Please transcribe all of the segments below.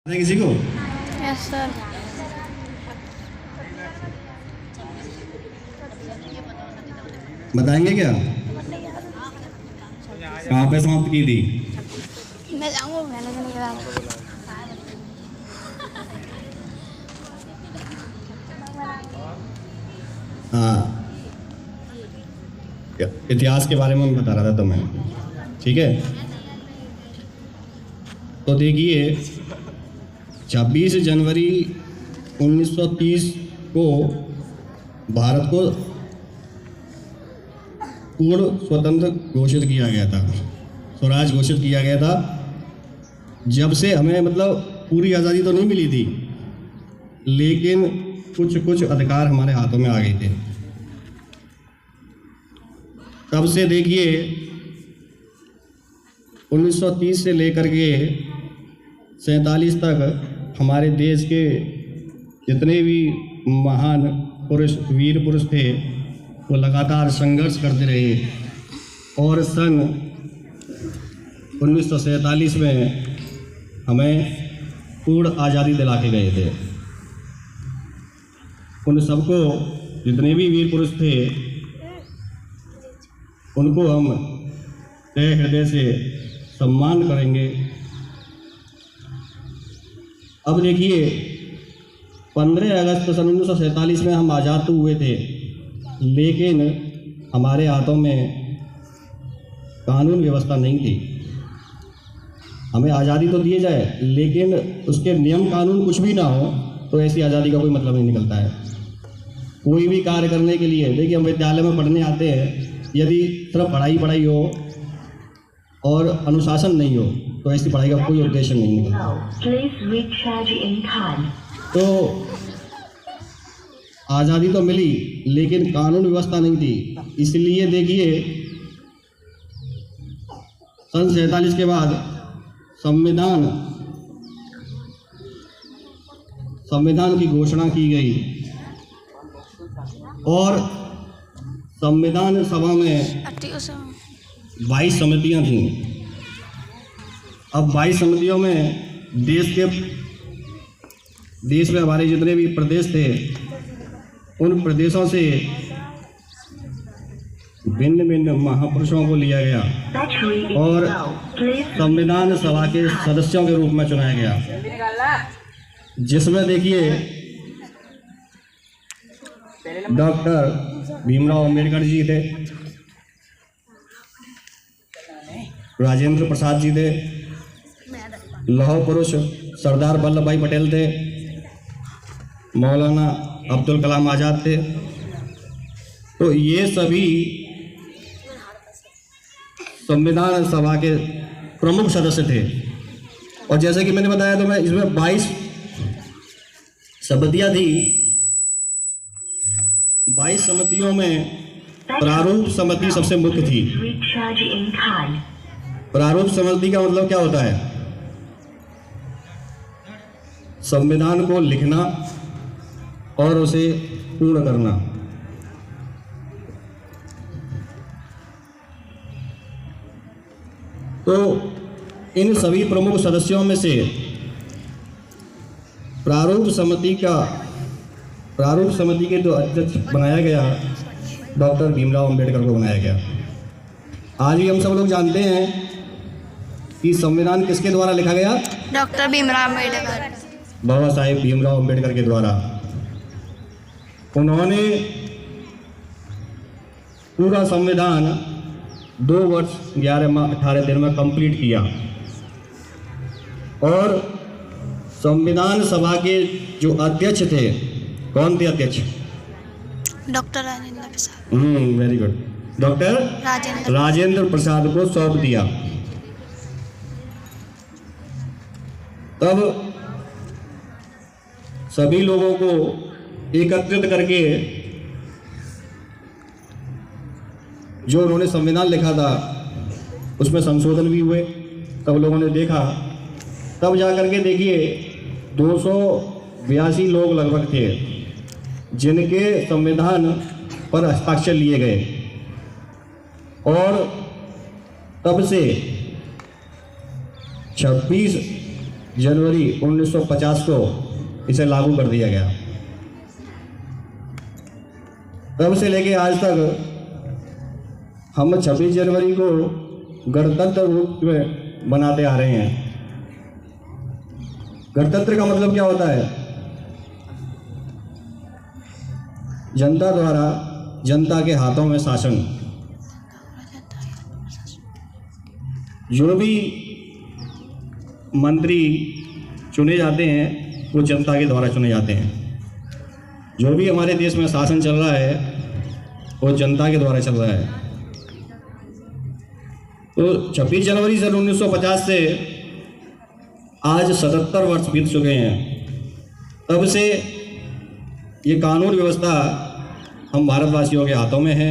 किसी को? Yes sir. बताएंगे क्या? कहाँ पे समाप्त की थी? मैं जाऊँगा, मैंने तो नहीं करा। हाँ, इतिहास के बारे में बता रहा था तुम्हें, ठीक है? तो देखिए 26 जनवरी 1930 को भारत को पूर्ण स्वतंत्र घोषित किया गया था, स्वराज घोषित किया गया था। जब से हमें मतलब पूरी आज़ादी तो नहीं मिली थी, लेकिन कुछ कुछ अधिकार हमारे हाथों में आ गए थे। तब से देखिए 1930 से लेकर के 47 तक हमारे देश के जितने भी महान पुरुष, वीर पुरुष थे, वो लगातार संघर्ष करते रहे और सन 1947 में हमें पूर्ण आज़ादी दिला के गए थे। उन सबको, जितने भी वीर पुरुष थे, उनको हम तहे हृदय से सम्मान करेंगे। अब देखिए 15 अगस्त सन 1947 में हम आज़ाद तो हुए थे, लेकिन हमारे हाथों में कानून व्यवस्था नहीं थी। हमें आज़ादी तो दिए जाए, लेकिन उसके नियम कानून कुछ भी ना हो तो ऐसी आज़ादी का कोई मतलब नहीं निकलता है। कोई भी कार्य करने के लिए, देखिए हम विद्यालय में पढ़ने आते हैं, यदि सिर्फ पढ़ाई हो और अनुशासन नहीं हो तो ऐसी पढ़ाई का कोई उद्देश्य नहीं निकलता। तो आज़ादी तो मिली, लेकिन कानून व्यवस्था नहीं थी। इसलिए देखिए सन 47 के बाद संविधान की घोषणा की गई और संविधान सभा में 22 समितियां थीं। अब 22 समितियों में देश में हमारे जितने भी प्रदेश थे, उन प्रदेशों से भिन्न भिन्न महापुरुषों को लिया गया और संविधान सभा के सदस्यों के रूप में चुनाया गया, जिसमें देखिए डॉक्टर भीमराव अंबेडकर जी थे, राजेंद्र प्रसाद जी थे, लौह पुरुष सरदार वल्लभ भाई पटेल थे, मौलाना अब्दुल कलाम आज़ाद थे। तो ये सभी संविधान सभा के प्रमुख सदस्य थे। और जैसे कि मैंने बताया, तो मैं इसमें 22 समितियां थी। 22 समितियों में प्रारूप समिति सबसे मुख्य थी। प्रारूप समिति का मतलब क्या होता है? संविधान को लिखना और उसे पूर्ण करना। तो इन सभी प्रमुख सदस्यों में से प्रारूप समिति के जो अध्यक्ष बनाया गया, डॉक्टर भीमराव अंबेडकर को बनाया गया। आज भी हम सब लोग जानते हैं कि संविधान किसके द्वारा लिखा गया? डॉक्टर भीमराव अम्बेडकर, बाबा साहेब भीमराव अंबेडकर के द्वारा। उन्होंने पूरा संविधान 2 वर्ष 11 माह 18 दिन में कंप्लीट किया और संविधान सभा के जो अध्यक्ष थे, कौन थे अध्यक्ष? Doctor Rajendra Prasad. Very good. Doctor Rajendra Prasad को सौंप दिया। तब सभी लोगों को एकत्रित करके जो उन्होंने संविधान लिखा था उसमें संशोधन भी हुए। तब लोगों ने देखा, तब जाकर के देखिए 282 लोग लगभग थे जिनके संविधान पर हस्ताक्षर लिए गए और तब से 26 जनवरी 1950 को इसे लागू कर दिया गया। तब से लेके आज तक हम 26 जनवरी को गणतंत्र रूप में मनाते आ रहे हैं। गणतंत्र का मतलब क्या होता है? जनता द्वारा जनता के हाथों में शासन। जो भी मंत्री चुने जाते हैं वो जनता के द्वारा चुने जाते हैं। जो भी हमारे देश में शासन चल रहा है वो जनता के द्वारा चल रहा है। तो 26 जनवरी सन 1950 से आज 77 वर्ष बीत चुके हैं। तब से ये कानून व्यवस्था हम भारतवासियों के हाथों में है।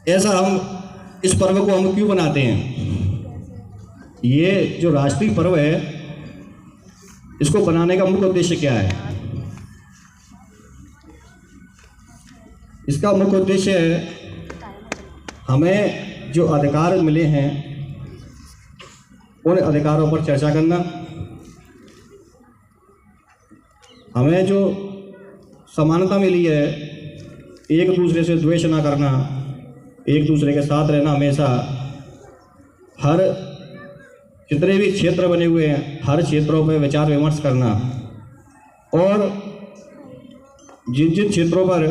ऐसा हम इस पर्व को हम क्यों मनाते हैं? ये जो राष्ट्रीय पर्व है इसको बनाने का मुख्य उद्देश्य क्या है? इसका मुख्य उद्देश्य है हमें जो अधिकार मिले हैं उन अधिकारों पर चर्चा करना, हमें जो समानता मिली है एक दूसरे से द्वेष ना करना, एक दूसरे के साथ रहना, हमेशा हर जितने भी क्षेत्र बने हुए हैं हर क्षेत्रों पर विचार विमर्श करना और जिन जिन क्षेत्रों पर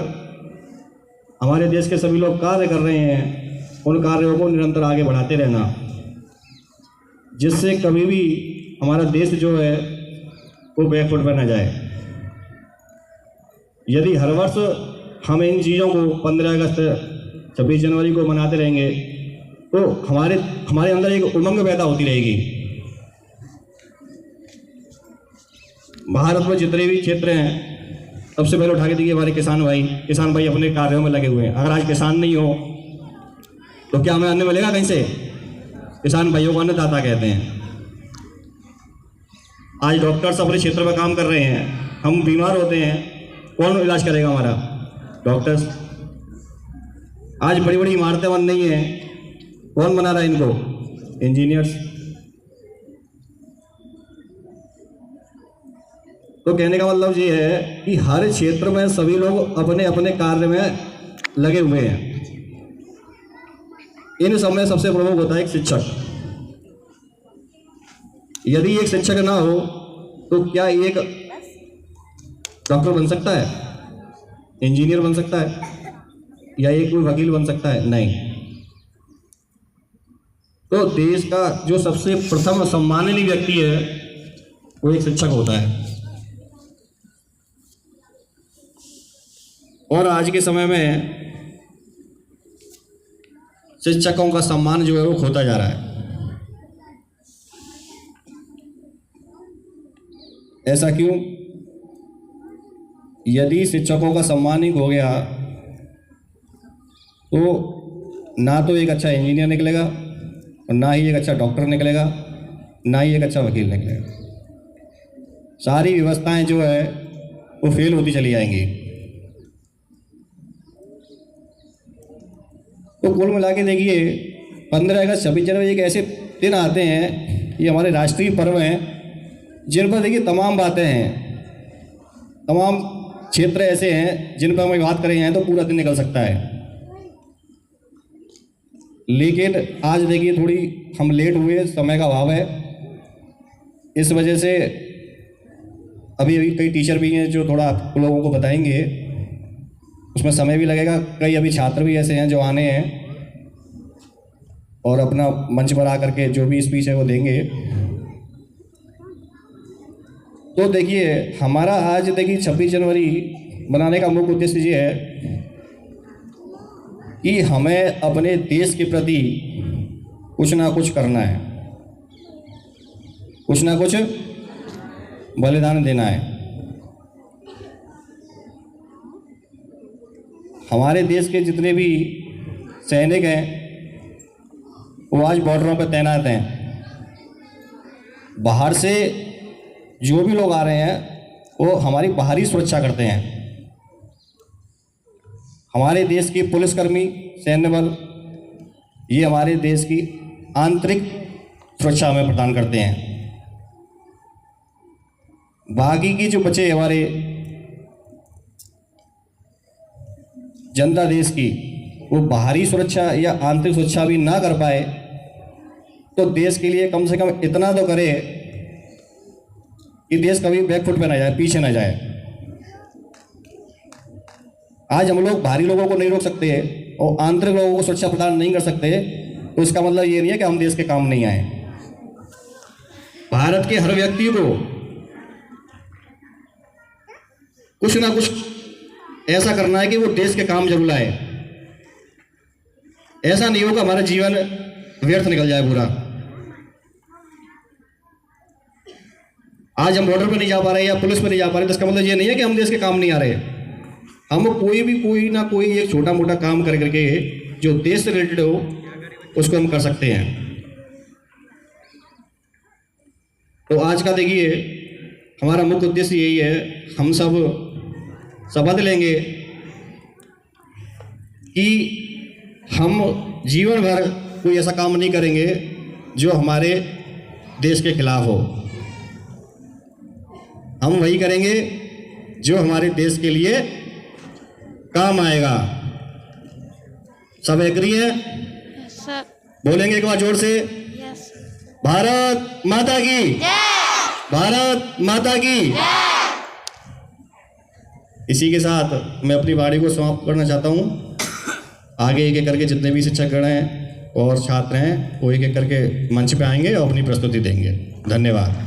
हमारे देश के सभी लोग कार्य कर रहे हैं उन कार्यों को निरंतर आगे बढ़ाते रहना, जिससे कभी भी हमारा देश जो है वो बैकफुट पर न जाए। यदि हर वर्ष हम इन चीज़ों को 15 अगस्त 26 जनवरी को मनाते रहेंगे तो हमारे अंदर एक उमंग पैदा होती रहेगी। भारत में जितने भी क्षेत्र हैं सबसे पहले उठा के देखिए हमारे किसान भाई अपने कार्यों में लगे हुए हैं। अगर आज किसान नहीं हो तो क्या हमें अन्न मिलेगा कहीं से? किसान भाइयों को अन्नदाता कहते हैं। आज डॉक्टर्स अपने क्षेत्र में काम कर रहे हैं, हम बीमार होते हैं, कौन इलाज करेगा? हमारा डॉक्टर्स। आज बड़ी बड़ी इमारतें बन रही हैं, कौन बना रहा है इनको? इंजीनियर्स। तो कहने का मतलब ये है कि हर क्षेत्र में सभी लोग अपने अपने कार्य में लगे हुए हैं। इन सब में सबसे प्रमुख होता है एक शिक्षक। यदि एक शिक्षक ना हो तो क्या एक डॉक्टर बन सकता है, इंजीनियर बन सकता है, या एक कोई वकील बन सकता है? नहीं। तो देश का जो सबसे प्रथम सम्माननीय व्यक्ति है वो एक शिक्षक होता है। और आज के समय में शिक्षकों का सम्मान जो है वो खोता जा रहा है। ऐसा क्यों? यदि शिक्षकों का सम्मान ही हो गया तो ना तो एक अच्छा इंजीनियर निकलेगा और ना ही एक अच्छा डॉक्टर निकलेगा, ना ही एक अच्छा वकील निकलेगा। सारी व्यवस्थाएं जो है वो फेल होती चली जाएंगी। तो कुल मिला के देखिए 15 अगस्त 26 जनवरी एक ऐसे दिन आते हैं, ये हमारे राष्ट्रीय पर्व हैं जिन पर देखिए तमाम बातें हैं, तमाम क्षेत्र ऐसे हैं जिन पर हम बात करें हैं तो पूरा दिन निकल सकता है। लेकिन आज देखिए थोड़ी हम लेट हुए, समय का अभाव है, इस वजह से अभी कई टीचर भी हैं जो थोड़ा आप लोगों को बताएंगे, उसमें समय भी लगेगा। कई अभी छात्र भी ऐसे हैं जो आने हैं और अपना मंच पर आकर के जो भी स्पीच है वो देंगे। तो देखिए हमारा आज देखिए 26 जनवरी मनाने का मुख्य उद्देश्य ये है कि हमें अपने देश के प्रति कुछ ना कुछ करना है, कुछ ना कुछ बलिदान देना है। हमारे देश के जितने भी सैनिक हैं वो आज बॉर्डरों पर तैनात हैं। बाहर से जो भी लोग आ रहे हैं वो हमारी बाहरी सुरक्षा करते हैं। हमारे देश के पुलिसकर्मी, सैन्य बल, ये हमारे देश की आंतरिक सुरक्षा हमें प्रदान करते हैं। बाकी की जो बचे हमारे जनता देश की, वो बाहरी सुरक्षा या आंतरिक सुरक्षा भी ना कर पाए तो देश के लिए कम से कम इतना तो करे कि देश कभी बैकफुट पे ना जाए, पीछे ना जाए। आज हम लोग बाहरी लोगों को नहीं रोक सकते और आंतरिक लोगों को सुरक्षा प्रदान नहीं कर सकते, तो इसका मतलब ये नहीं है कि हम देश के काम नहीं आए। भारत के हर व्यक्ति को कुछ ना कुछ ऐसा करना है कि वो देश के काम जरूर आए। ऐसा नहीं होगा हमारा जीवन व्यर्थ निकल जाए पूरा। आज हम बॉर्डर पे नहीं जा पा रहे या पुलिस पे नहीं जा पा रहे, तो इसका मतलब ये नहीं है कि हम देश के काम नहीं आ रहे। हम कोई ना कोई एक छोटा मोटा काम कर करके जो देश से रिलेटेड हो उसको हम कर सकते हैं। तो आज का देखिए हमारा मुख्य उद्देश्य यही है, हम सब शपथ लेंगे कि हम जीवन भर कोई ऐसा काम नहीं करेंगे जो हमारे देश के खिलाफ हो। हम वही करेंगे जो हमारे देश के लिए काम आएगा। सब एग्री है? Yes sir. बोलेंगे एक बार जोर से, यस। भारत माता की जय। भारत माता की जय। इसी के साथ मैं अपनी वाणी को समाप्त करना चाहता हूँ। आगे एक एक करके जितने भी शिक्षकगण हैं और छात्र हैं वो एक एक करके मंच पे आएंगे और अपनी प्रस्तुति देंगे। धन्यवाद।